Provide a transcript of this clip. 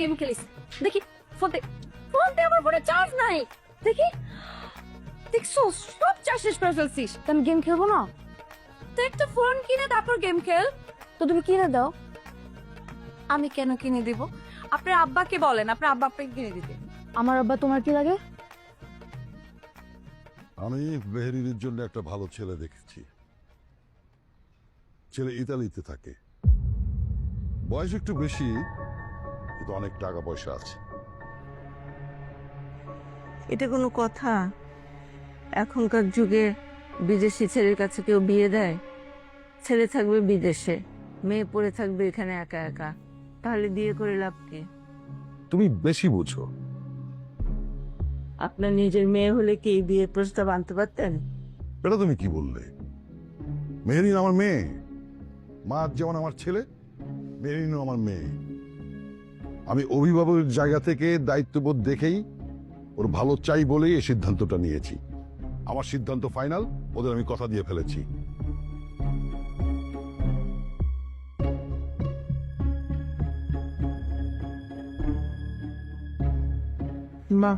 Game খেলিস দেখি। Phone দে আমার ফোনে চার্জ নাই। দেখি দেখছো সব চার্জ শেষ করে ফেলছিস। আমি গেম খেলবো না। তো একটা ফোন কিনে তারপর গেম খেল। তো তুমি কিনে দাও। আমি কেন কিনে দিব? আপনার আব্বাকে বলেন, আপনার আব্বা আপনাকে কিনে দিতে। আমার আব্বা তোমার কি লাগে? আমি মেহেরিনের জন্য একটা ভালো ছেলে দেখেছি। ছেলে ইতালিতে থাকে, বয়স একটু বেশি, কিন্তু অনেক টাকা পয়সা আছে। এটা কোনো কথা? এখনকার যুগে বিদেশি ছেলের কাছে কেউ বিয়ে দেয়? ছেলে থাকবে বিদেশে, মেয়ে পড়ে থাকবে এখানে একা একা, তাহলে বিয়ে করে লাভ কি? তুমি বেশি বুঝো। আপনার নিজের মেয়ে হলে কি এই বিয়ের প্রস্তাব আনতে পারতেন? এটা তুমি কি বললে? মেহেরিন আমার মেয়ে, মা যেমন আমার ছেলে, মেহেরিনও আমার মেয়ে। আমি অভিভাবকের জায়গা থেকে দায়িত্ববোধ দেখেই ওর ভালো চাই বলেই এই সিদ্ধান্তটা নিয়েছি। আমার সিদ্ধান্ত ফাইনাল, ওদের আমি কথা দিয়ে ফেলেছি। মা